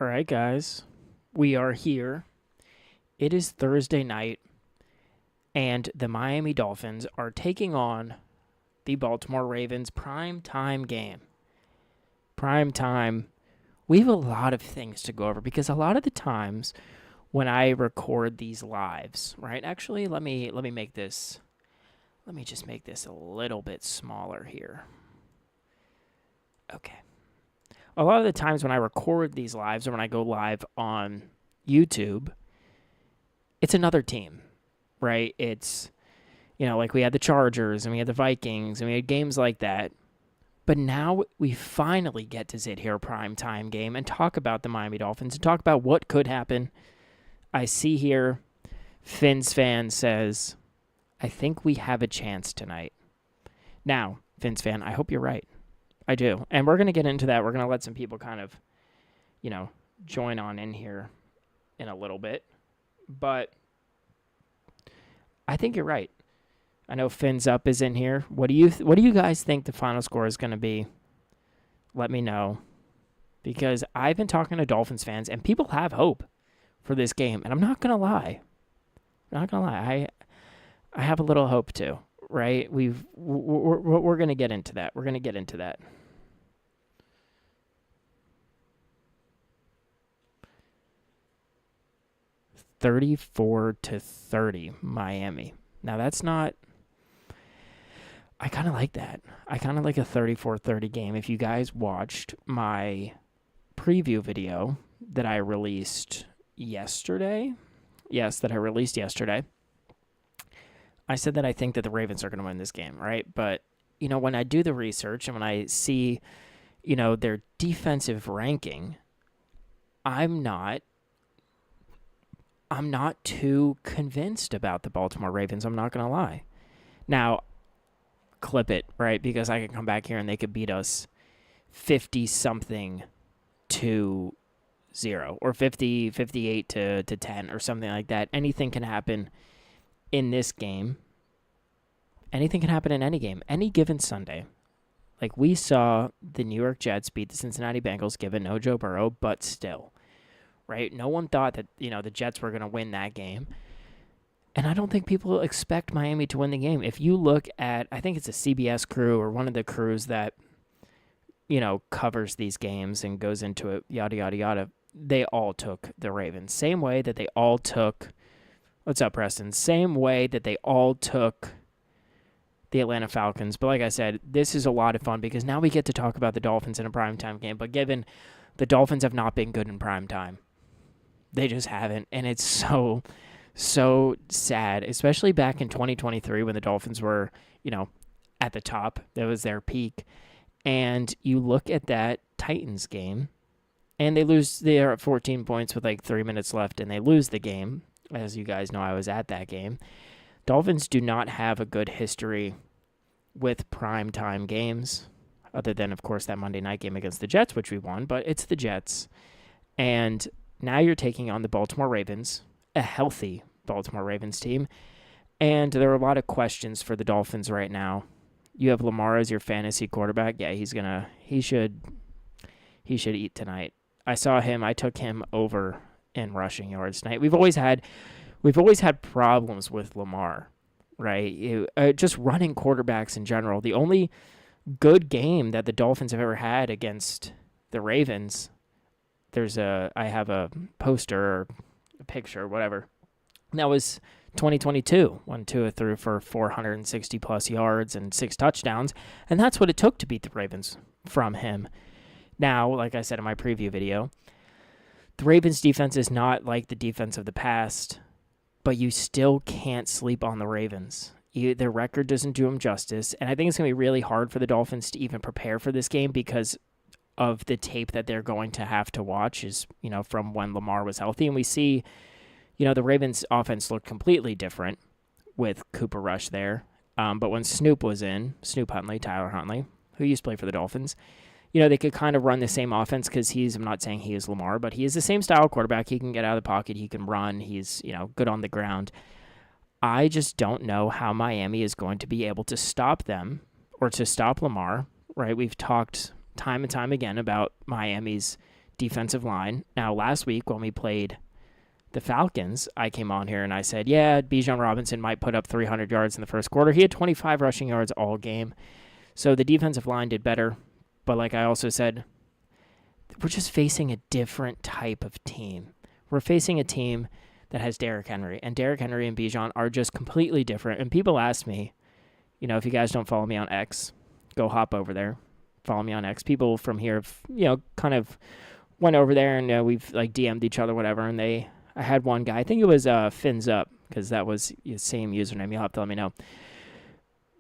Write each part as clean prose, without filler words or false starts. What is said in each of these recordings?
All right, guys, we are here. It is Thursday night, and the Miami Dolphins are taking on the Baltimore Ravens prime time game. Prime time. We have a lot of things to go over because a lot of the times when I record these lives, right? Actually, let me make this. Let me just make this a little bit smaller here. Okay. A lot of the times when I record these lives or when I go live on YouTube, it's another team, right? It's, like we had the Chargers and we had the Vikings and we had games like that. But now we finally get to sit here prime time game and talk about the Miami Dolphins and talk about what could happen. I see here Fins fan says, I think we have a chance tonight. Now, Fins fan, I hope you're right. I do. And we're going to get into that. We're going to let some people kind of, join on in here in a little bit. But I think you're right. I know Fins Up is in here. What do you guys think the final score is going to be? Let me know. Because I've been talking to Dolphins fans, and people have hope for this game. And I'm not going to lie. I have a little hope too, right? We're going to get into that. We're going to get into that. (34-30) Miami. Now that's not. I kind of like that. I kind of like a 34-30 game. If you guys watched my preview video that I released yesterday, I said that I think that the Ravens are going to win this game, right? But, when I do the research and when I see, their defensive ranking, I'm not too convinced about the Baltimore Ravens. I'm not going to lie. Now, clip it, right? Because I can come back here and they could beat us 50-something to 0 or 58 to 10 or something like that. Anything can happen in this game. Anything can happen in any game, any given Sunday. Like we saw the New York Jets beat the Cincinnati Bengals given no Joe Burrow, but still. Right? No one thought that, the Jets were going to win that game. And I don't think people expect Miami to win the game. If you look at, I think it's a CBS crew or one of the crews that, covers these games and goes into it, yada, yada, yada, they all took the Ravens. Same way that they all took, what's up, Preston? Same way that they all took the Atlanta Falcons. But like I said, this is a lot of fun because now we get to talk about the Dolphins in a primetime game. But given the Dolphins have not been good in primetime, they just haven't, and it's so sad, especially back in 2023 when the Dolphins were, at the top. That was their peak. And you look at that Titans game, and they are at 14 points with like 3 minutes left, and they lose the game. As you guys know, I was at that game. Dolphins do not have a good history with primetime games, other than, of course, that Monday night game against the Jets, which we won, but it's the Jets. And now you're taking on the Baltimore Ravens, a healthy Baltimore Ravens team, and there are a lot of questions for the Dolphins right now. You have Lamar as your fantasy quarterback. Yeah, he should eat tonight. I took him over in rushing yards tonight. We've always had problems with Lamar, right? Just running quarterbacks in general. The only good game that the Dolphins have ever had against the Ravens, I have a poster or a picture, whatever. That was 2022, when Tua threw for 460 plus yards and 6 touchdowns, and that's what it took to beat the Ravens from him. Now, like I said in my preview video, the Ravens defense is not like the defense of the past, but you still can't sleep on the Ravens. Their record doesn't do them justice, and I think it's going to be really hard for the Dolphins to even prepare for this game because of the tape that they're going to have to watch is, from when Lamar was healthy. And we see, the Ravens offense looked completely different with Cooper Rush there. But when Snoop was in, Tyler Huntley, who used to play for the Dolphins, they could kind of run the same offense because I'm not saying he is Lamar, but he is the same style quarterback. He can get out of the pocket. He can run. He's, good on the ground. I just don't know how Miami is going to be able to stop them or to stop Lamar, right? We've talked time and time again about Miami's defensive line. Now, last week when we played the Falcons, I came on here and I said, yeah, Bijan Robinson might put up 300 yards in the first quarter. He had 25 rushing yards all game. So the defensive line did better. But like I also said, we're just facing a different type of team. We're facing a team that has Derrick Henry. And Derrick Henry and Bijan are just completely different. And people ask me, if you guys don't follow me on X, go hop over there. Follow me on X. People from here have, kind of went over there and we've like DM'd each other, whatever. And I had one guy, I think it was Fins Up, because that was the same username. You'll have to let me know.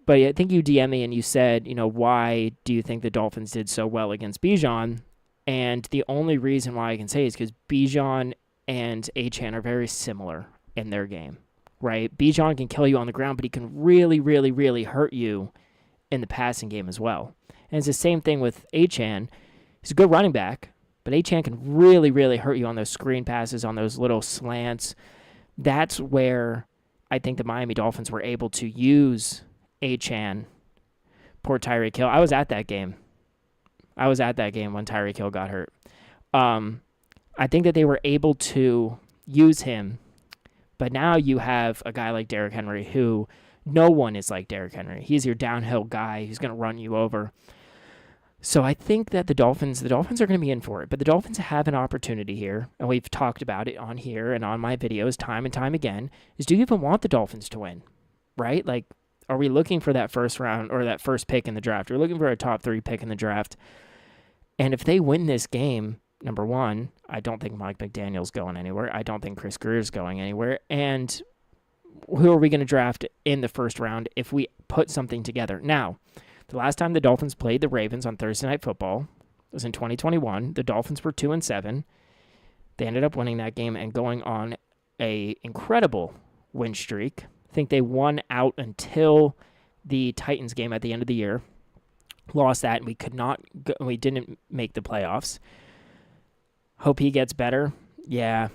But I think you DM'd me and you said, why do you think the Dolphins did so well against Bijan? And the only reason why I can say is because Bijan and Achane are very similar in their game, right? Bijan can kill you on the ground, but he can really, really, really hurt you in the passing game as well. And it's the same thing with Achane. He's a good running back, but Achane can really, really hurt you on those screen passes, on those little slants. That's where I think the Miami Dolphins were able to use Achane. Poor Tyreek Hill. I was at that game when Tyreek Hill got hurt. I think that they were able to use him, but now you have a guy like Derrick Henry who no one is like Derrick Henry. He's your downhill guy who's going to run you over. So I think that the Dolphins are going to be in for it, but the Dolphins have an opportunity here, and we've talked about it on here and on my videos time and time again, is do you even want the Dolphins to win, right? Like, are we looking for that first round or that first pick in the draft? We're looking for a top 3 pick in the draft. And if they win this game, number one, I don't think Mike McDaniel's going anywhere. I don't think Chris Greer's going anywhere. And who are we going to draft in the first round if we put something together? Now, the last time the Dolphins played the Ravens on Thursday Night Football was in 2021. The Dolphins were 2-7. They ended up winning that game and going on a incredible win streak. I think they won out until the Titans game at the end of the year. Lost that, and we didn't make the playoffs. Hope he gets better. Yeah,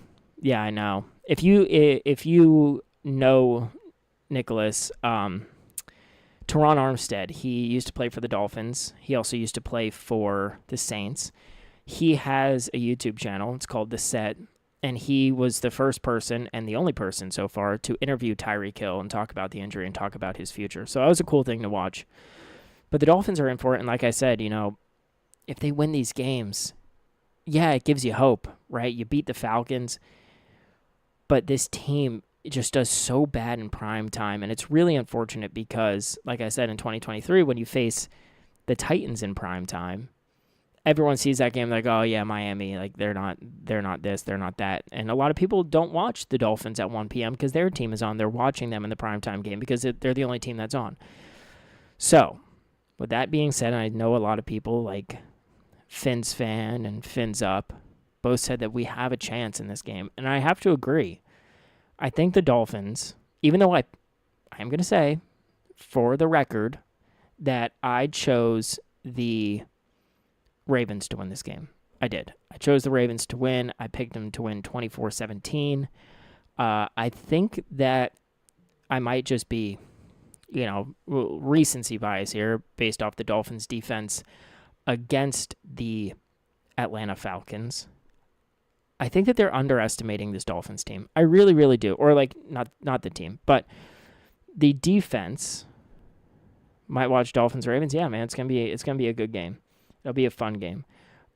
I know. If you know Nicholas, Teron Armstead, he used to play for the Dolphins. He also used to play for the Saints. He has a YouTube channel. It's called The Set, and he was the first person and the only person so far to interview Tyreek Hill and talk about the injury and talk about his future. So that was a cool thing to watch. But the Dolphins are in for it, and like I said, if they win these games, yeah, it gives you hope, right? You beat the Falcons, but this team just does so bad in prime time, and it's really unfortunate because, like I said, in 2023, when you face the Titans in prime time, everyone sees that game like, oh yeah, Miami, like they're not this, they're not that, and a lot of people don't watch the Dolphins at 1 p.m. because their team is on. They're watching them in the primetime game because they're the only team that's on. So, with that being said, I know a lot of people like Fins Fan and Fins Up both said that we have a chance in this game, and I have to agree. I think the Dolphins, even though I'm going to say, for the record, that I chose the Ravens to win this game. I did. I chose the Ravens to win. I picked them to win 24-17. I think that I might just be, recency bias here based off the Dolphins' defense against the Atlanta Falcons. I think that they're underestimating this Dolphins team. I really, really do. Or not the team, but the defense. Might watch Dolphins Ravens. Yeah, man, it's gonna be a good game. It'll be a fun game.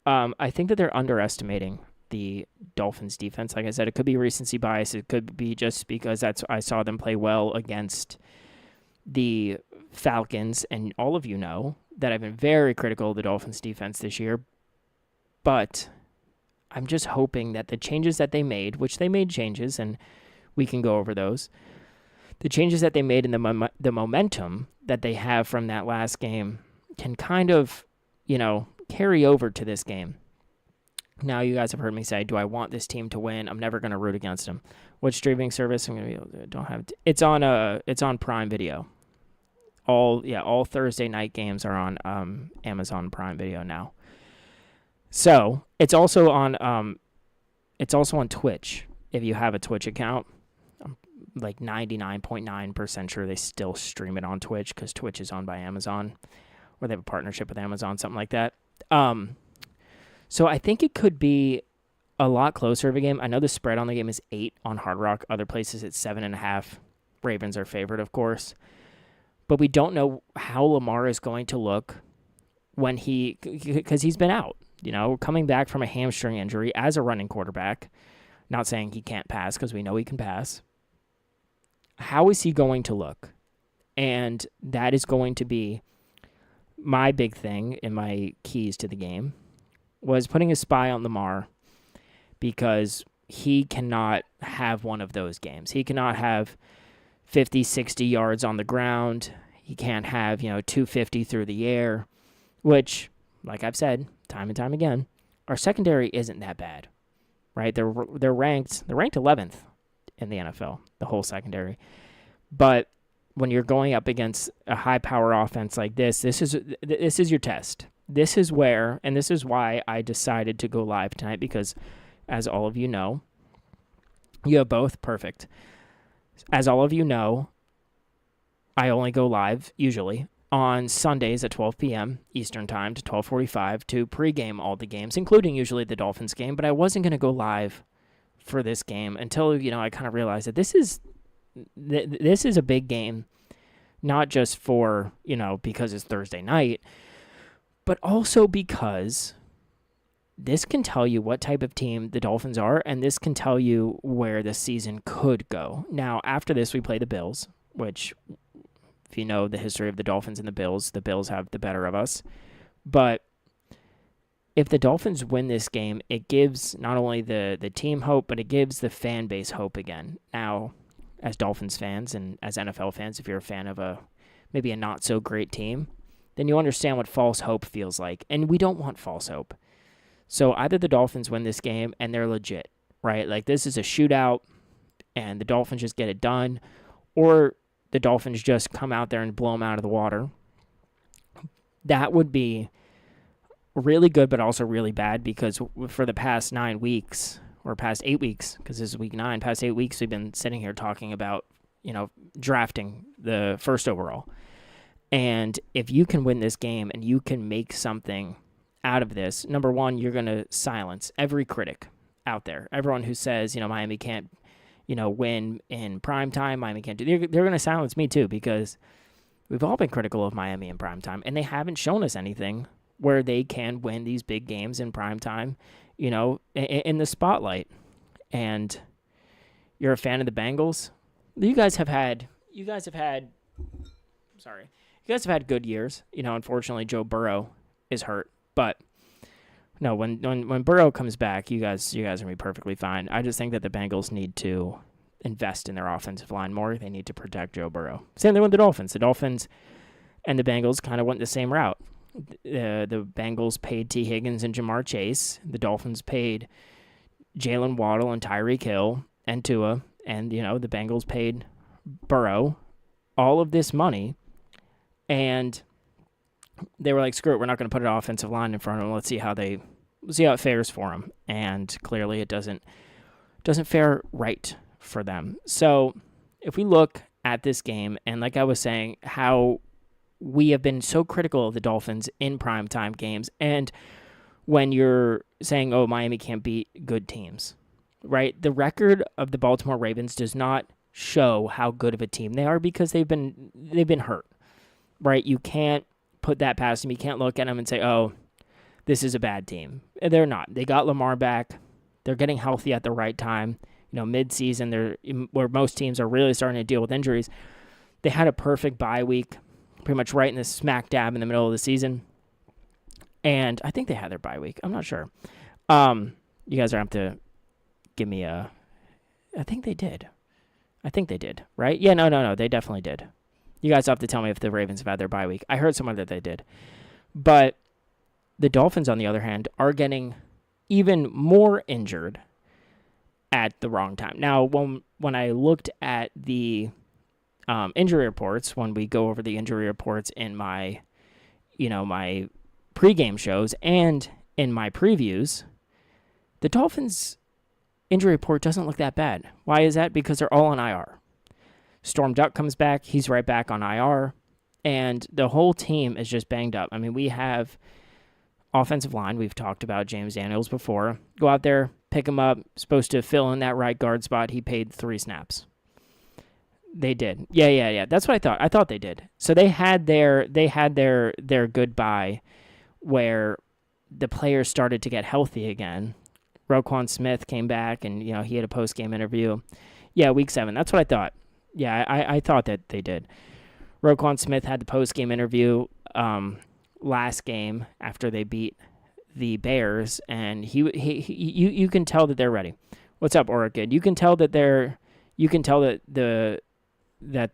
I think that they're underestimating the Dolphins defense. Like I said, it could be recency bias. It could be just because I saw them play well against the Falcons, and all of you know that I've been very critical of the Dolphins defense this year, but I'm just hoping that the changes that they made, which they made changes, and we can go over those, the changes that they made in the momentum that they have from that last game can kind of, carry over to this game. Now, you guys have heard me say, do I want this team to win? I'm never going to root against them. What streaming service I'm going to be able to? Don't have. It's on Prime Video. All Thursday night games are on Amazon Prime Video now. So it's also on Twitch. If you have a Twitch account, I'm like 99.9% sure they still stream it on Twitch because Twitch is owned by Amazon, or they have a partnership with Amazon, something like that. So I think it could be a lot closer of a game. I know the spread on the game is 8 on Hard Rock. Other places it's 7.5. Ravens are favored, of course. But we don't know how Lamar is going to look because he's been out, coming back from a hamstring injury as a running quarterback. Not saying he can't pass because we know he can pass. How is he going to look? And that is going to be my big thing in my keys to the game, was putting a spy on Lamar, because he cannot have one of those games. He cannot have 50, 60 yards on the ground. He can't have, 250 through the air, which, like I've said time and time again, our secondary isn't that bad, right? They're ranked 11th in the NFL, the whole secondary. But when you're going up against a high-power offense like this is your test. This is where, and this is why I decided to go live tonight, because as all of you know, you have both perfect. As all of you know, I only go live, usually, on Sundays at 12 p.m. Eastern Time to 12:45 to pregame all the games, including usually the Dolphins game, but I wasn't going to go live for this game until, I kind of realized that this is a big game, not just for, because it's Thursday night, but also because this can tell you what type of team the Dolphins are, and this can tell you where the season could go. Now, after this, we play the Bills, which, if you know the history of the Dolphins and the Bills have the better of us. But if the Dolphins win this game, it gives not only the team hope, but it gives the fan base hope again. Now, as Dolphins fans and as NFL fans, if you're a fan of maybe a not-so-great team, then you understand what false hope feels like. And we don't want false hope. So either the Dolphins win this game and they're legit, right? Like, this is a shootout and the Dolphins just get it done, or the Dolphins just come out there and blow them out of the water. That would be really good, but also really bad, because for the past 9 weeks, or past 8 weeks, because this is week 9, past 8 weeks, we've been sitting here talking about, drafting the first overall. And if you can win this game and you can make something out of this, number one, you're going to silence every critic out there. Everyone who says, Miami can't, win in prime time, Miami can't do. They're going to silence me too, because we've all been critical of Miami in prime time, and they haven't shown us anything where they can win these big games in prime time, in the spotlight. And you're a fan of the Bengals. You guys have had good years. Unfortunately, Joe Burrow is hurt. But no, when Burrow comes back, you guys are going to be perfectly fine. I just think that the Bengals need to invest in their offensive line more. They need to protect Joe Burrow. Same thing with the Dolphins. The Dolphins and the Bengals kind of went the same route. The Bengals paid T. Higgins and Jamar Chase. The Dolphins paid Jalen Waddle and Tyreek Hill and Tua. And, the Bengals paid Burrow all of this money. And they were like, screw it, we're not going to put an offensive line in front of them. Let's see how it fares for them. And clearly it doesn't fare right for them. So if we look at this game, and like I was saying, how we have been so critical of the Dolphins in primetime games, and when you're saying, oh, Miami can't beat good teams, right? The record of the Baltimore Ravens does not show how good of a team they are, because they've been hurt, right? You can't put that past them. You can't look at them and say, oh, this is a bad team. They're not. They got Lamar back. They're getting healthy at the right time. Mid-season, where most teams are really starting to deal with injuries. They had a perfect bye week, pretty much right in the smack dab in the middle of the season. And I think they had their bye week. I'm not sure. You guys are going to have to give me I think they did. Right? Yeah, no. They definitely did. You guys have to tell me if the Ravens have had their bye week. I heard somewhere that they did. But the Dolphins, on the other hand, are getting even more injured at the wrong time. Now, when I looked at the injury reports, when we go over the injury reports in my, my pregame shows and in my previews, the Dolphins injury report doesn't look that bad. Why is that? Because they're all on IR. Storm Duck comes back. He's right back on IR. And the whole team is just banged up. I mean, we have offensive line, we've talked about James Daniels before. Go out there, pick him up, supposed to fill in that right guard spot. He paid 3 snaps. They did. Yeah. That's what I thought. I thought they did. So they had their goodbye where the players started to get healthy again. Roquan Smith came back and, he had a post-game interview. Yeah, week 7. That's what I thought. Yeah, I thought that they did. Roquan Smith had the post-game interview last game after they beat the Bears, and you can tell that they're ready. What's up, Oregon? You can tell that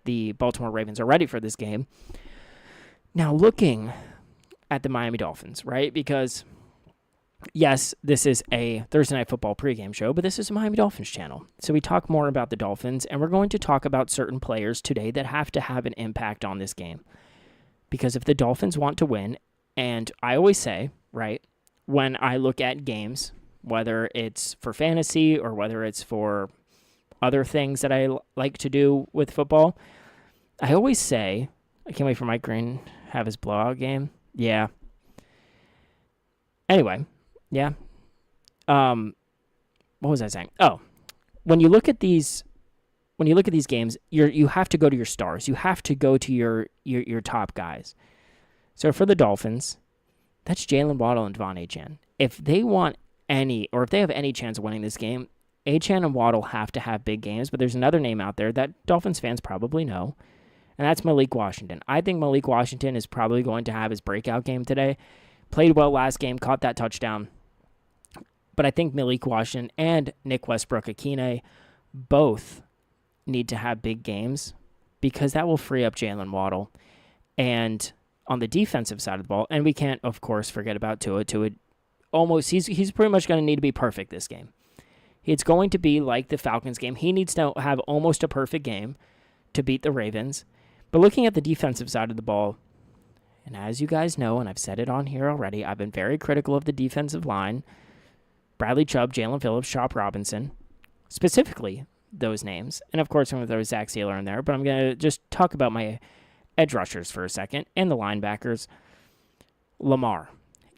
the Baltimore Ravens are ready for this game. Now, looking at the Miami Dolphins, right? Because yes, this is a Thursday Night Football pregame show, but this is a Miami Dolphins channel. So we talk more about the Dolphins, and we're going to talk about certain players today that have to have an impact on this game. Because if the Dolphins want to win, and I always say, right, when I look at games, whether it's for fantasy or whether it's for other things that I like to do with football, I always say, I can't wait for Mike Green to have his blowout game. Yeah. Anyway, yeah. What was I saying? Oh, when you look at these games, you have to go to your stars. You have to go to your top guys. So for the Dolphins, that's Jalen Waddle and Devon Achane. If they have any chance of winning this game, Achane and Waddle have to have big games. But there's another name out there that Dolphins fans probably know, and that's Malik Washington. I think Malik Washington is probably going to have his breakout game today. Played well last game, caught that touchdown. But I think Malik Washington and Nick Westbrook-Akine both need to have big games because that will free up Jalen Waddle. And on the defensive side of the ball, and we can't, of course, forget about Tua. Tua almost, he's pretty much going to need to be perfect this game. It's going to be like the Falcons game. He needs to have almost a perfect game to beat the Ravens. But looking at the defensive side of the ball, and as you guys know, and I've said it on here already, I've been very critical of the defensive line. Bradley Chubb, Jalen Phillips, Chop Robinson, specifically those names. And of course, I'm going to throw Zach Sealer in there, but I'm going to just talk about my edge rushers for a second and the linebackers. Lamar.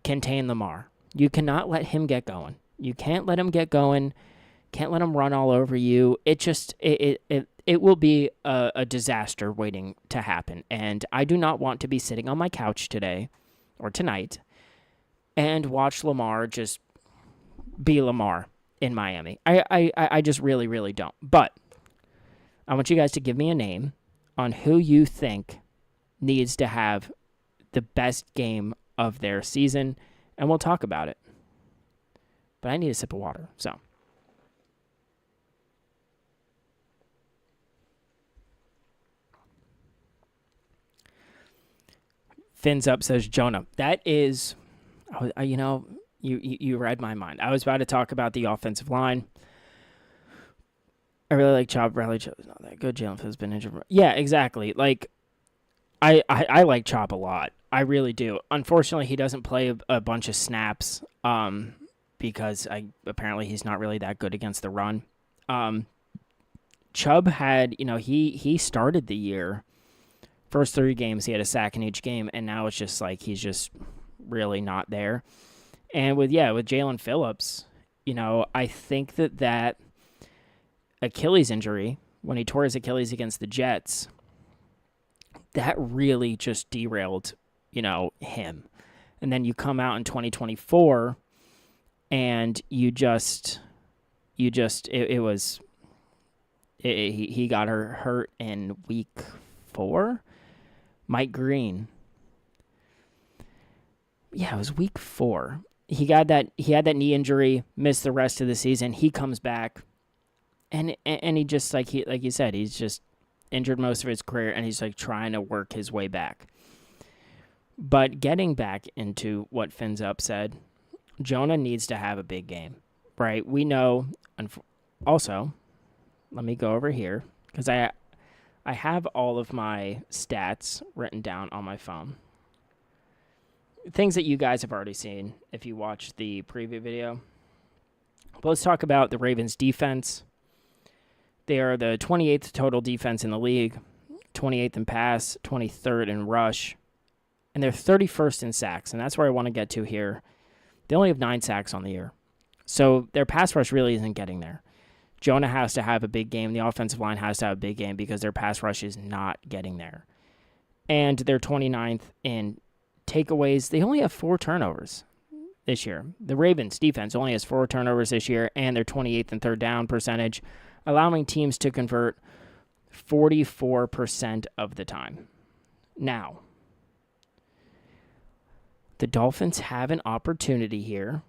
Contain Lamar. You cannot let him get going. You can't let him get going. Can't let him run all over you. It will be a disaster waiting to happen. And I do not want to be sitting on my couch today or tonight and watch Lamar just be Lamar in Miami. I just really, really don't. But I want you guys to give me a name on who you think needs to have the best game of their season, and we'll talk about it. But I need a sip of water, so. Fins up, says Jonah. That is, you read my mind. I was about to talk about the offensive line. I really like Chop. Bradley Chubb is not that good. Jalen has been injured. Yeah, exactly. Like, I like Chop a lot. I really do. Unfortunately, he doesn't play a bunch of snaps because apparently he's not really that good against the run. Chubb had, he started the year. First 3 games, he had a sack in each game, and now it's just like he's just really not there. And with Jalen Phillips, I think that Achilles injury, when he tore his Achilles against the Jets, that really just derailed, him. And then you come out in 2024, and he got hurt in week 4. Mike Green. Yeah, it was week 4. He had that knee injury, missed the rest of the season. He comes back, and he just like you said, he's just injured most of his career, and he's like trying to work his way back. But getting back into what Fins Up said, Jonah needs to have a big game, right? We know. Also, let me go over here because I have all of my stats written down on my phone. Things that you guys have already seen if you watched the preview video. But let's talk about the Ravens' defense. They are the 28th total defense in the league, 28th in pass, 23rd in rush, and they're 31st in sacks. And that's where I want to get to here They only have 9 sacks on the year. So their pass rush really isn't getting there. Jonah has to have a big game. The offensive line has to have a big game because their pass rush is not getting there. And they're 29th in takeaways. They only have 4 turnovers this year. The Ravens defense only has 4 turnovers this year, and they're 28th in third down percentage, allowing teams to convert 44% of the time. Now, the Dolphins have an opportunity here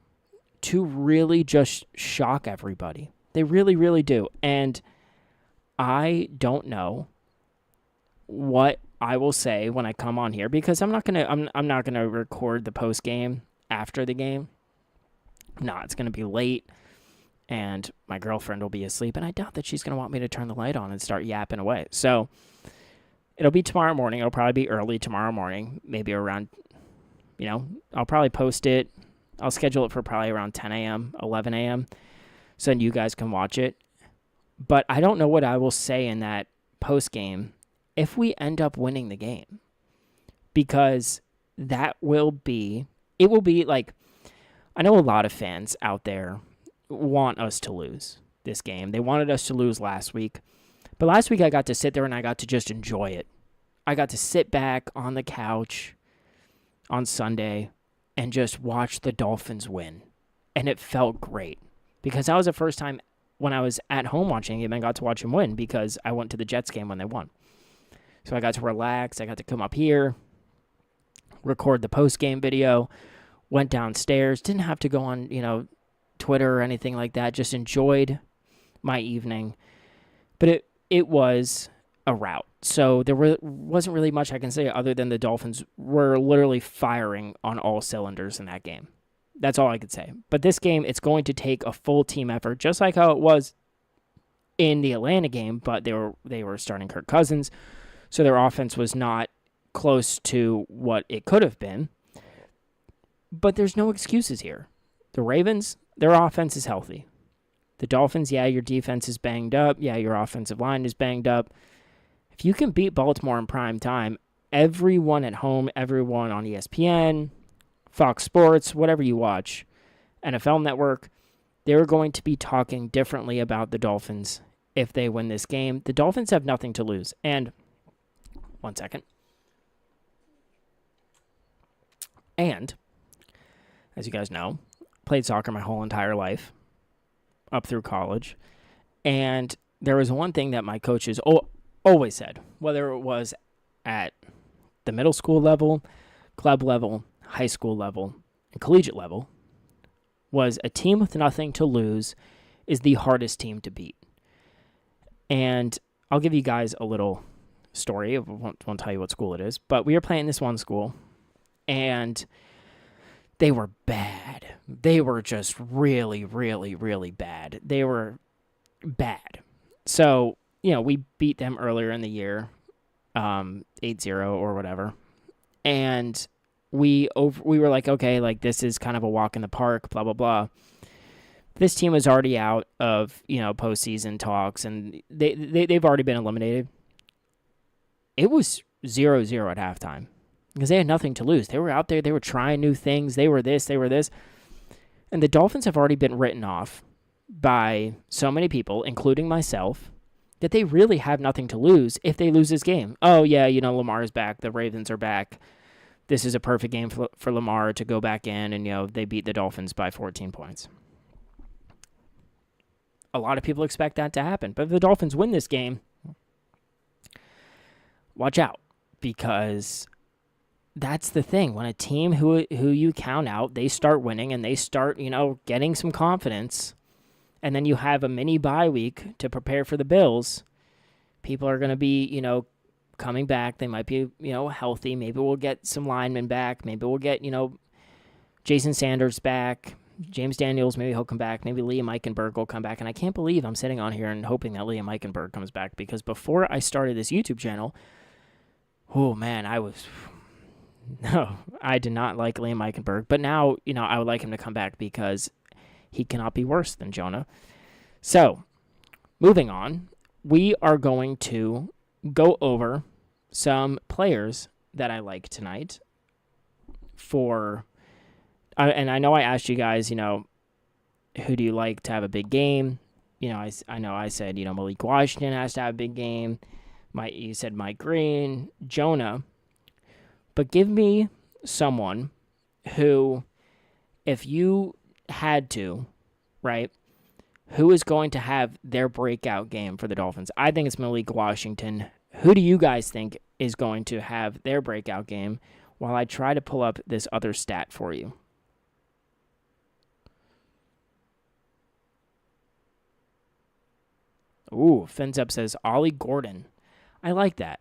to really just shock everybody. They really, really do. And I don't know what I will say when I come on here because I'm not gonna record the post game after the game. No, it's gonna be late, and my girlfriend will be asleep, and I doubt that she's gonna want me to turn the light on and start yapping away. So it'll be tomorrow morning. It'll probably be early tomorrow morning, maybe around. I'll probably post it. I'll schedule it for probably around 10 a.m., 11 a.m., so then you guys can watch it. But I don't know what I will say in that post game if we end up winning the game, because it will be like, I know a lot of fans out there want us to lose this game. They wanted us to lose last week, but last week I got to sit there and I got to just enjoy it. I got to sit back on the couch on Sunday and just watch the Dolphins win, and it felt great because that was the first time when I was at home watching him and got to watch him win because I went to the Jets game when they won. So I got to relax. I got to come up here, record the post-game video, went downstairs, didn't have to go on, Twitter or anything like that, just enjoyed my evening. But it was a rout. So there wasn't really much I can say other than the Dolphins were literally firing on all cylinders in that game. That's all I could say. But this game, it's going to take a full team effort, just like how it was in the Atlanta game, but they were starting Kirk Cousins, so their offense was not close to what it could have been. But there's no excuses here. The Ravens, their offense is healthy. The Dolphins, yeah, your defense is banged up. Yeah, your offensive line is banged up. If you can beat Baltimore in prime time, everyone at home, everyone on ESPN, Fox Sports, whatever you watch, NFL Network, they're going to be talking differently about the Dolphins if they win this game. The Dolphins have nothing to lose. And, one second. And, as you guys know, played soccer my whole entire life, up through college. And there was one thing that my coaches always said, whether it was at the middle school level, club level, high school level, and collegiate level, was a team with nothing to lose is the hardest team to beat. And I'll give you guys a little story. I won't tell you what school it is, but we were playing this one school, and they were bad. They were just really, really, really bad. They were bad. So, we beat them earlier in the year, 8-0 or whatever. And we were like, okay, like this is kind of a walk in the park, blah, blah, blah. This team was already out of, postseason talks, and they've already been eliminated. It was 0-0 at halftime because they had nothing to lose. They were out there. They were trying new things. They were this. They were this. And the Dolphins have already been written off by so many people, including myself, that they really have nothing to lose if they lose this game. Oh, yeah, Lamar's back. The Ravens are back. This is a perfect game for Lamar to go back in, and, they beat the Dolphins by 14 points. A lot of people expect that to happen. But if the Dolphins win this game, watch out, because that's the thing. When a team who you count out, they start winning and they start, getting some confidence, and then you have a mini bye week to prepare for the Bills, people are going to be, coming back. They might be, healthy. Maybe we'll get some linemen back. Maybe we'll get, Jason Sanders back. James Daniels, maybe he'll come back. Maybe Liam Eichenberg will come back. And I can't believe I'm sitting on here and hoping that Liam Eichenberg comes back, because before I started this YouTube channel, oh, man, I did not like Liam Eichenberg. But now, I would like him to come back because he cannot be worse than Jonah. So, moving on, we are going to go over some players that I like tonight for And I know I asked you guys, who do you like to have a big game? I know I said, Malik Washington has to have a big game. You said Mike Green, Jonah. But give me someone who, if you had to, right, who is going to have their breakout game for the Dolphins? I think it's Malik Washington. Who do you guys think is going to have their breakout game while I try to pull up this other stat for you? Ooh, Fins Up says Ollie Gordon. I like that.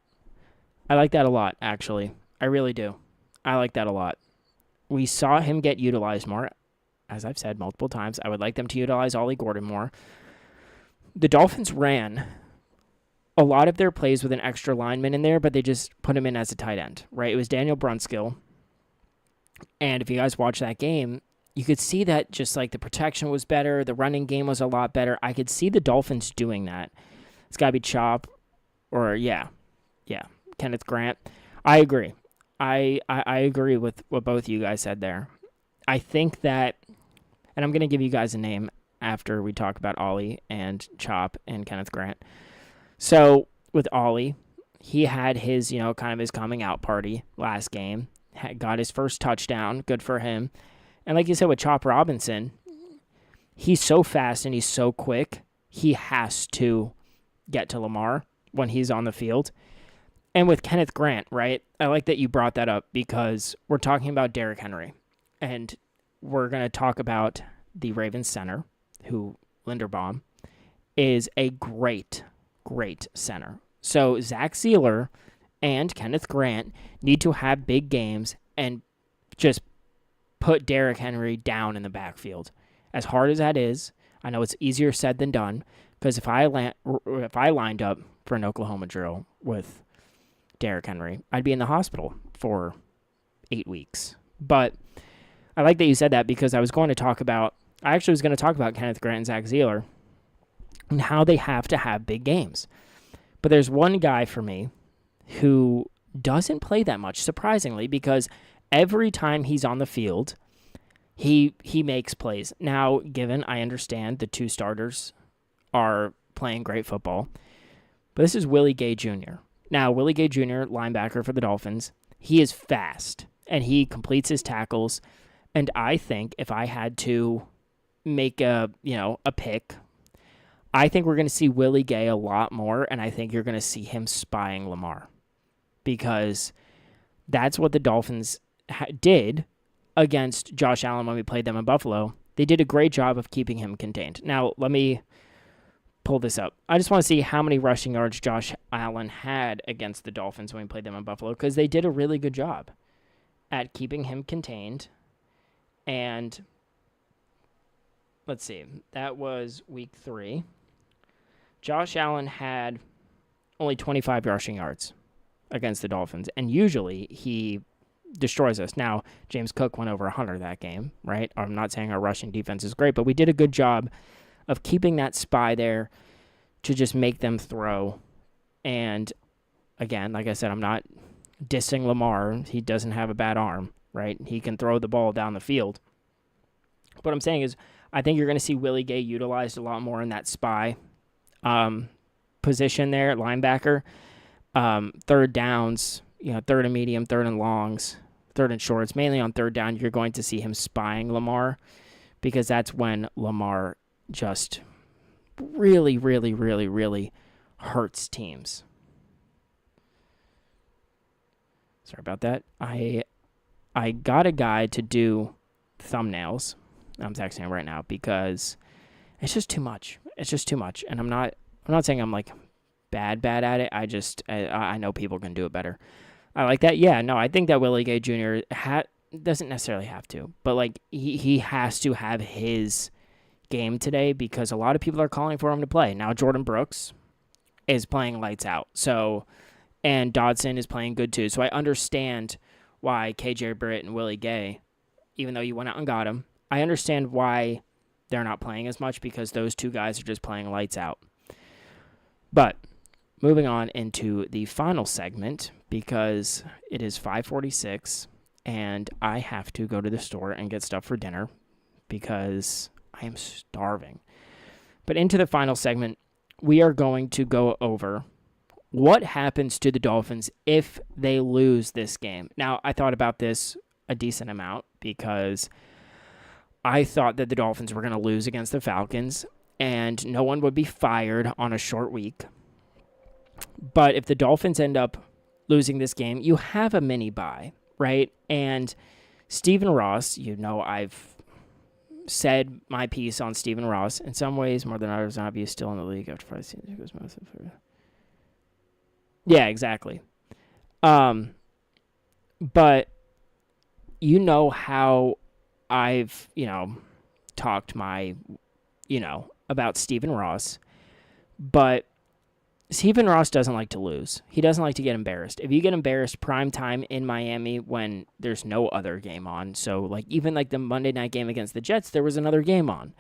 I like that a lot, actually. I really do. I like that a lot. We saw him get utilized more. As I've said multiple times, I would like them to utilize Ollie Gordon more. The Dolphins ran a lot of their plays with an extra lineman in there, but they just put him in as a tight end, right? It was Daniel Brunskill. And if you guys watch that game, you could see that just like the protection was better, the running game was a lot better. I could see the Dolphins doing that. It's got to be Chop or, Kenneth Grant. I agree. I agree with what both of you guys said there. I think that, and I'm going to give you guys a name after we talk about Ollie and Chop and Kenneth Grant. So with Ollie, he had his, kind of his coming out party last game. Got his first touchdown. Good for him. And like you said with Chop Robinson, he's so fast and he's so quick. He has to get to Lamar when he's on the field. And with Kenneth Grant, right? I like that you brought that up because we're talking about Derrick Henry. And we're going to talk about the Ravens center, who Linderbaum is a great center. So Zach Sealer and Kenneth Grant need to have big games and just put Derrick Henry down in the backfield. As hard as that is, I know it's easier said than done, because if I lined up for an Oklahoma drill with Derrick Henry, I'd be in the hospital for 8 weeks. But I like that you said that because I was going to talk about Kenneth Grant and Zach Sealer and how they have to have big games. But there's one guy for me who doesn't play that much, surprisingly, because every time he's on the field, he makes plays. Now, given I understand the two starters are playing great football, but this is Willie Gay Jr. Now, Willie Gay Jr., linebacker for the Dolphins, he is fast, and he completes his tackles. And I think if I had to make a pick, I think we're going to see Willie Gay a lot more, and I think you're going to see him spying Lamar. Because that's what the Dolphins did against Josh Allen when we played them in Buffalo. They did a great job of keeping him contained. Now, let me pull this up. I just want to see how many rushing yards Josh Allen had against the Dolphins when we played them in Buffalo, because they did a really good job at keeping him contained. And let's see, that was week 3. Josh Allen had only 25 rushing yards against the Dolphins, and usually he destroys us. Now, James Cook went over 100 that game, right? I'm not saying our rushing defense is great, but we did a good job of keeping that spy there to just make them throw. And again, like I said, I'm not dissing Lamar. He doesn't have a bad arm, right? He can throw the ball down the field. What I'm saying is I think you're going to see Willie Gay utilized a lot more in that spy position there at linebacker. Third downs, third and medium, third and longs, third and shorts. Mainly on third down, you're going to see him spying Lamar, because that's when Lamar just really, really, really, really hurts teams. Sorry about that. I got a guy to do thumbnails. I'm texting him right now because it's just too much. It's just too much. And I'm not saying I'm like bad at it. I know people can do it better. I like that. Yeah, no, I think that Willie Gay Jr. doesn't necessarily have to, but like he has to have his game today because a lot of people are calling for him to play. Now Jordan Brooks is playing lights out. And Dodson is playing good too. So I understand why KJ Britt and Willie Gay, even though you went out and got him, I understand why they're not playing as much, because those two guys are just playing lights out. But moving on into the final segment, because it is 5:46, and I have to go to the store and get stuff for dinner because I am starving. But into the final segment, we are going to go over what happens to the Dolphins if they lose this game. Now, I thought about this a decent amount because I thought that the Dolphins were going to lose against the Falcons and no one would be fired on a short week. But if the Dolphins end up losing this game, you have a mini bye, right? And Stephen Ross, I've said my piece on Stephen Ross. In some ways, more than others, obviously still in the league after 5 seasons. Yeah, exactly. But you know how I've, talked about Stephen Ross, but Stephen Ross doesn't like to lose. He doesn't like to get embarrassed. If you get embarrassed prime time in Miami when there's no other game on, so even the Monday night game against the Jets, there was another game on.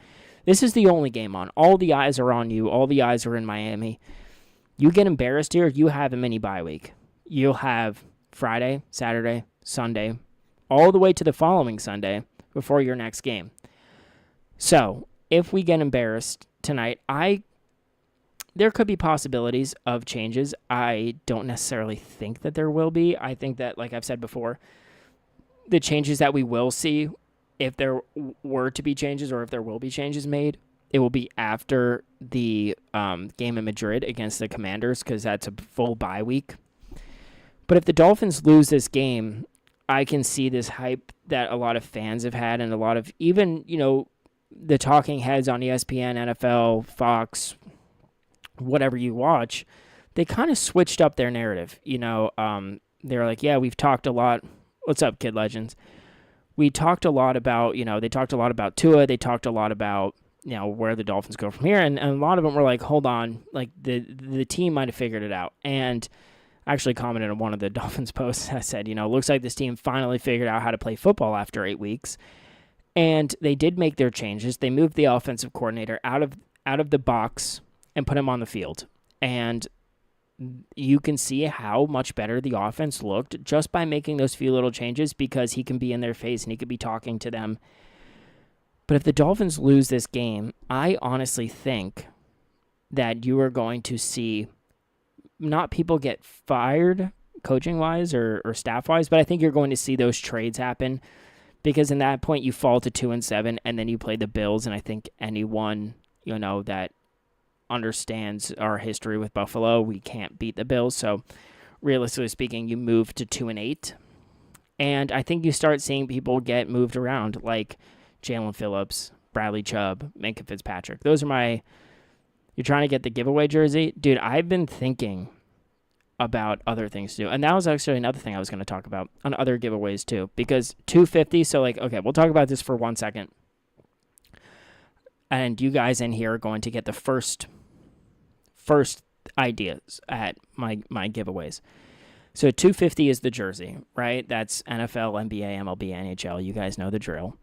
This is the only game on. All the eyes are on you. All the eyes are in Miami. You get embarrassed here, you have a mini bye week. You'll have Friday, Saturday, Sunday, all the way to the following Sunday before your next game. So, if we get embarrassed tonight, there could be possibilities of changes. I don't necessarily think that there will be. I think that, like I've said before, the changes that we will see, if there were to be changes or if there will be changes made, it will be after the game in Madrid against the Commanders because that's a full bye week. But if the Dolphins lose this game, I can see this hype that a lot of fans have had and a lot of even, the talking heads on ESPN, NFL, Fox, whatever you watch, they kind of switched up their narrative. They're like, yeah, we've talked a lot. What's up, Kid Legends? We talked a lot about, they talked a lot about Tua. They talked a lot about, where the Dolphins go from here. And a lot of them were like, hold on, the team might have figured it out. And I actually commented on one of the Dolphins posts. I said, looks like this team finally figured out how to play football after 8 weeks. And they did make their changes. They moved the offensive coordinator out of the box and put him on the field. And you can see how much better the offense looked just by making those few little changes because he can be in their face and he could be talking to them. But if the Dolphins lose this game, I honestly think that you are going to see not people get fired coaching-wise or staff-wise, but I think you're going to see those trades happen because in that point you fall to 2-7 and then you play the Bills, and I think anyone, that understands our history with Buffalo, we can't beat the Bills. So realistically speaking, you move to 2-8. And I think you start seeing people get moved around like Jalen Phillips, Bradley Chubb, Minkah Fitzpatrick. Those are you're trying to get the giveaway jersey? Dude, I've been thinking about other things to do. And that was actually another thing I was going to talk about on other giveaways too. Because 250, so okay, we'll talk about this for 1 second. And you guys in here are going to get the first ideas at my giveaways. So 250 is the jersey, right? That's NFL, NBA, MLB, NHL. You guys know the drill.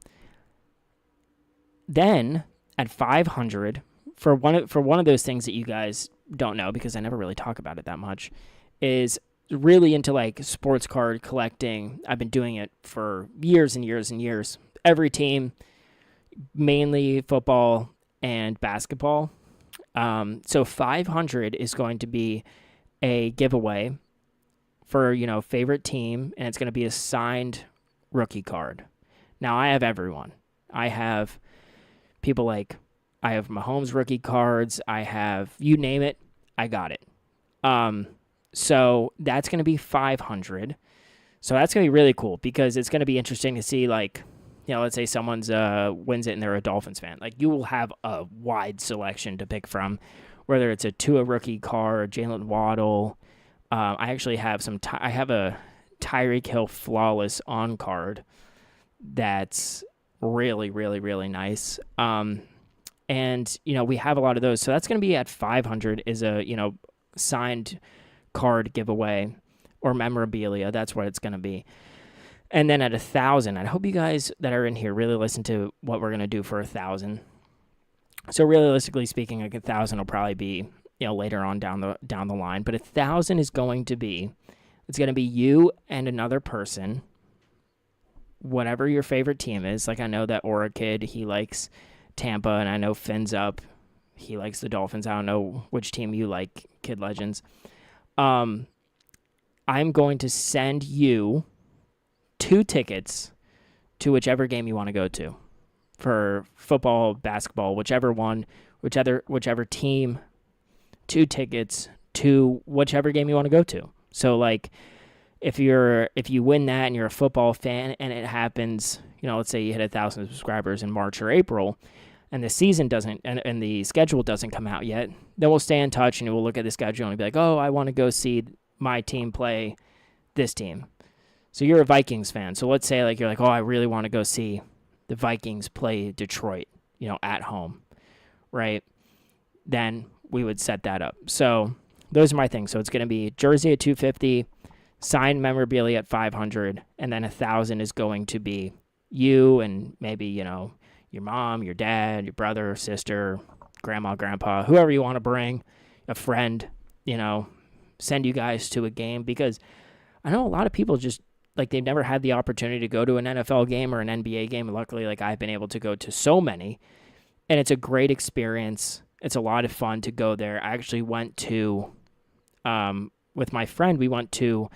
Then at 500, for one of those things that you guys don't know because I never really talk about it that much, is really into sports card collecting. I've been doing it for years and years and years. Every team, mainly football and basketball. So 500 is going to be a giveaway for, favorite team, and it's going to be a signed rookie card. Now, I have everyone. I have people I have Mahomes rookie cards. I have, you name it, I got it. So that's going to be 500. So that's going to be really cool because it's going to be interesting to see, let's say someone's wins it and they're a Dolphins fan. You will have a wide selection to pick from, whether it's a Tua rookie card, Jalen Waddle. I actually have I have a Tyreek Hill flawless on card that's really, really, really nice. And, we have a lot of those. So that's going to be at 500 is a, signed card giveaway or memorabilia. That's what it's going to be. And then at 1,000, I hope you guys that are in here really listen to what we're going to do for 1,000. So realistically speaking, 1,000 will probably be, later on down the line. But 1,000 is going to be, it's going to be you and another person whatever your favorite team is. Like I know that Aura Kid, he likes Tampa, and I know Finn's up. He likes the Dolphins. I don't know which team you like, Kid Legends. I'm going to send you 2 tickets to whichever game you want to go to for football, basketball, whichever one, whichever team, 2 tickets to whichever game you want to go to. So like if you win that and you're a football fan and it happens, let's say you hit 1,000 subscribers in March or April and the season doesn't and the schedule doesn't come out yet, then we'll stay in touch and we'll look at the schedule and be like, oh, I want to go see my team play this team. So you're a Vikings fan. So let's say like you're like, oh, I really want to go see the Vikings play Detroit, at home, right? Then we would set that up. So those are my things. So it's going to be jersey at $250, signed memorabilia at $500, and then 1,000 is going to be you and maybe, your mom, your dad, your brother, sister, grandma, grandpa, whoever you want to bring, a friend, send you guys to a game, because I know a lot of people just like they've never had the opportunity to go to an NFL game or an NBA game. Luckily, like I've been able to go to so many, and it's a great experience. It's a lot of fun to go there. I actually went to, with my friend, we went to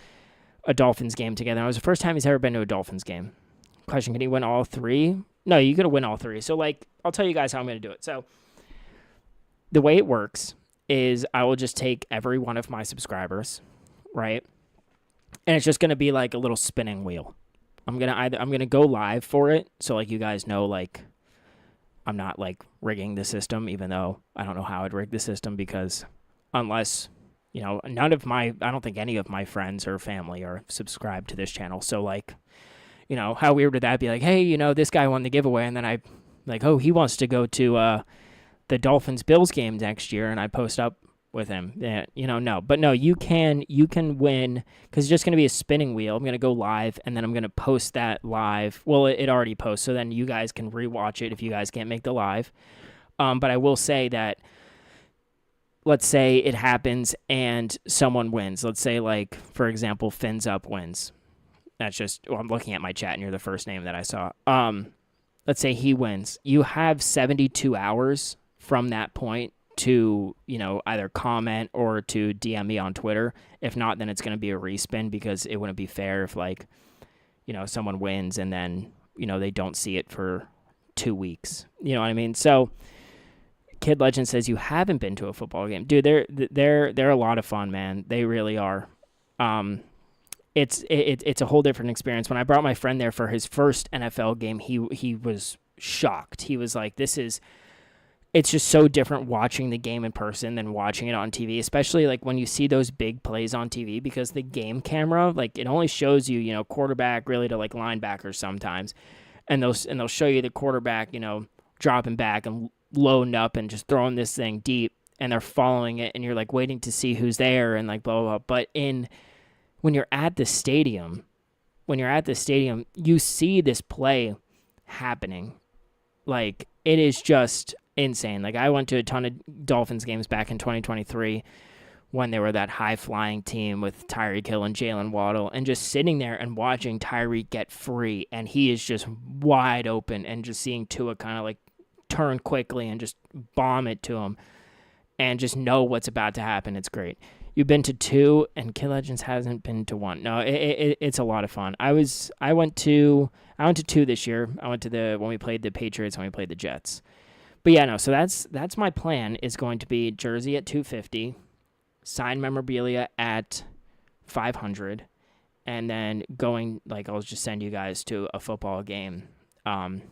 a Dolphins game together. It was the first time he's ever been to a Dolphins game. Question, can he win all 3? No, you're going to win all 3. So, like, I'll tell you guys how I'm going to do it. So, the way it works is I will just take every one of my subscribers, right? And it's just going to be like a little spinning wheel. I'm going to go live for it. So, like, you guys know, like, I'm not, like, rigging the system, even though I don't know how I'd rig the system, because unless, I don't think any of my friends or family are subscribed to this channel. So, like, how weird would that be? Like, hey, this guy won the giveaway, and then I, like, oh, he wants to go to the Dolphins-Bills game next year, and I post up with him. Yeah, no. But no, you can win, because it's just going to be a spinning wheel. I'm going to go live, and then I'm going to post that live. Well, it already posts, so then you guys can rewatch it if you guys can't make the live. But I will say that, let's say it happens and someone wins. Let's say, like, for example, Fins Up wins. That's just, I'm looking at my chat, and you're the first name that I saw. Let's say he wins. You have 72 hours from that point to, either comment or to DM me on Twitter. If not, then it's going to be a respin, because it wouldn't be fair if, like, someone wins and then, they don't see it for 2 weeks. You know what I mean? So Kid Legend says you haven't been to a football game. Dude, they're a lot of fun, man. They really are. It's a whole different experience. When I brought my friend there for his first NFL game, he was shocked. He was like, it's just so different watching the game in person than watching it on TV, especially like when you see those big plays on TV, because the game camera, like, it only shows you, quarterback really to like linebackers sometimes. And they'll show you the quarterback, dropping back and loading up and just throwing this thing deep, and they're following it, and you're like waiting to see who's there and like blah, blah, blah. But when you're at the stadium, you see this play happening. Like, it is just insane. Like, I went to a ton of Dolphins games back in 2023 when they were that high-flying team with Tyreek Hill and Jalen Waddle, and just sitting there and watching Tyreek get free, and he is just wide open, and just seeing Tua kind of like turn quickly and just bomb it to him and just know what's about to happen. It's great. You've been to 2, and Kid Legends hasn't been to 1. No, it's a lot of fun. I went to 2 this year. I went to when we played the Patriots, when we played the Jets. But yeah, no. So that's my plan. Is going to be jersey at $250, signed memorabilia at $500, and then going, like, I'll just send you guys to a football game for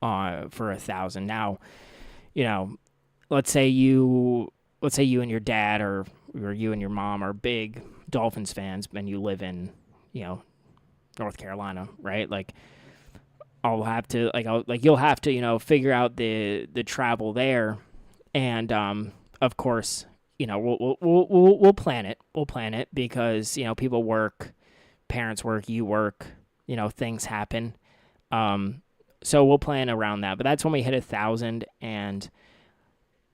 $1,000. Now, let's say you and your dad or you and your mom are big Dolphins fans, and you live in, North Carolina, right? Like, you'll have to, figure out the travel there, and of course, we'll plan it. We'll plan it because people work, parents work, you work, things happen. So we'll plan around that. But that's when we hit 1,000, and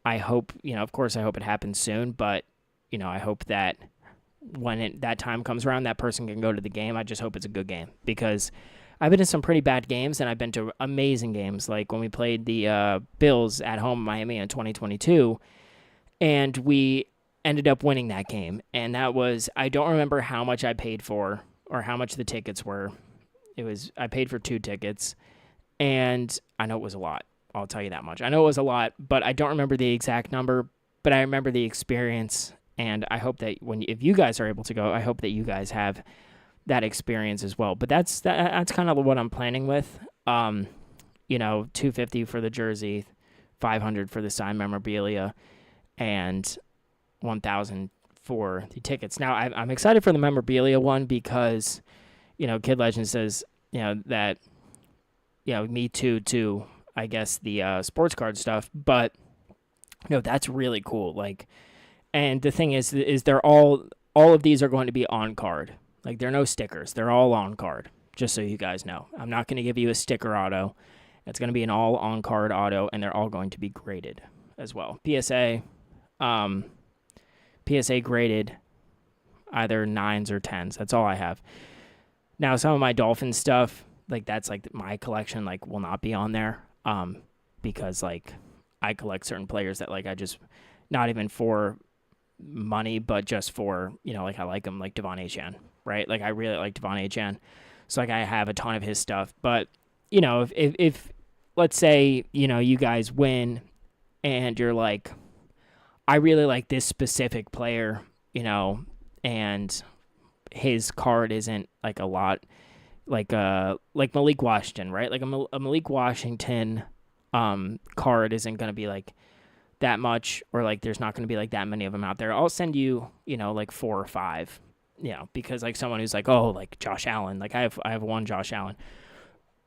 I hope, of course, I hope it happens soon, but, I hope that when that time comes around, that person can go to the game. I just hope it's a good game, because I've been to some pretty bad games, and I've been to amazing games, like when we played the Bills at home in Miami in 2022, and we ended up winning that game. And that was, I don't remember how much I paid for or how much the tickets were. I paid for 2 tickets, and I know it was a lot. I'll tell you that much. I know it was a lot, but I don't remember the exact number, but I remember the experience, and I hope that if you guys are able to go, I hope that you guys have that experience as well. But that's kind of what I'm planning with. $250 for the jersey, $500 for the signed memorabilia, and $1,000 for the tickets. Now, I'm excited for the memorabilia one because, Kid Legend says, that, me too, I guess, the sports card stuff. But, that's really cool. Like, and the thing is they're all of these are going to be on card. Like, there are no stickers. They're all on card, just so you guys know. I'm not going to give you a sticker auto. It's going to be an all on card auto, and they're all going to be graded as well. PSA graded either 9s or 10s. That's all I have. Now, some of my Dolphins stuff, like that's like my collection, like will not be on there because like I collect certain players that like I just, not even for money, but just for, like I like them, like Devon Achane, right? Like I really like Devon Achane. So like I have a ton of his stuff. But, if let's say, you guys win and you're like, I really like this specific player, and his card isn't like a lot, like Malik Washington, right? Like a Malik Washington card isn't going to be like that much, or like there's not going to be like that many of them out there. I'll send you, like 4 or 5, because like someone who's like, oh, like Josh Allen, like I have one Josh Allen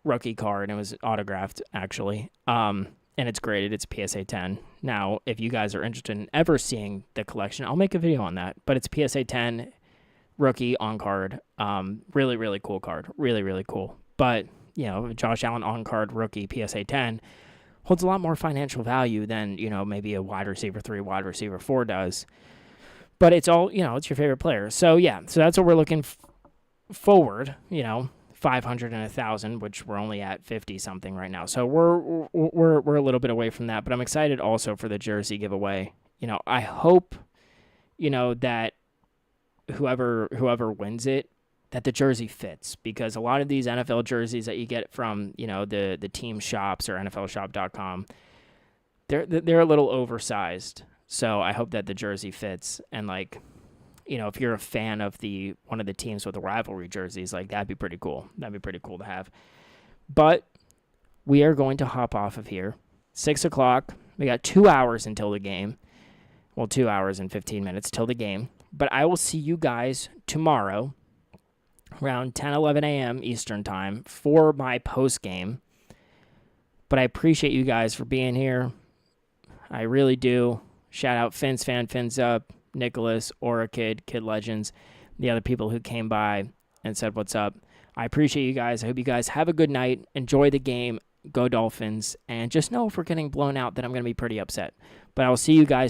rookie card, and it was autographed actually. And it's graded. It's PSA 10. Now, if you guys are interested in ever seeing the collection, I'll make a video on that. But it's PSA 10 rookie on card. Really, really cool card. Really, really cool. But, Josh Allen on card rookie PSA 10 holds a lot more financial value than, maybe a wide receiver 3, wide receiver 4 does. But it's all, it's your favorite player. So, yeah. So that's what we're looking forward, 500 and 1,000, which we're only at 50 something right now. So we're a little bit away from that, but I'm excited also for the jersey giveaway. I hope, that whoever wins it, that the jersey fits, because a lot of these NFL jerseys that you get from, the team shops or NFLshop.com, they're a little oversized. So I hope that the jersey fits, and like, if you're a fan of one of the teams with the rivalry jerseys, like that'd be pretty cool. That'd be pretty cool to have. But we are going to hop off of here. 6:00. We got 2 hours until the game. Well, 2 hours and 15 minutes till the game. But I will see you guys tomorrow around 10, 11 a.m. Eastern time for my post game. But I appreciate you guys for being here. I really do. Shout out Fins Fan, Fins Up, Nicholas, Aura Kid, Kid Legends, the other people who came by and said what's up. I appreciate you guys. I hope you guys have a good night. Enjoy the game. Go Dolphins. And just know if we're getting blown out, then I'm going to be pretty upset. But I will see you guys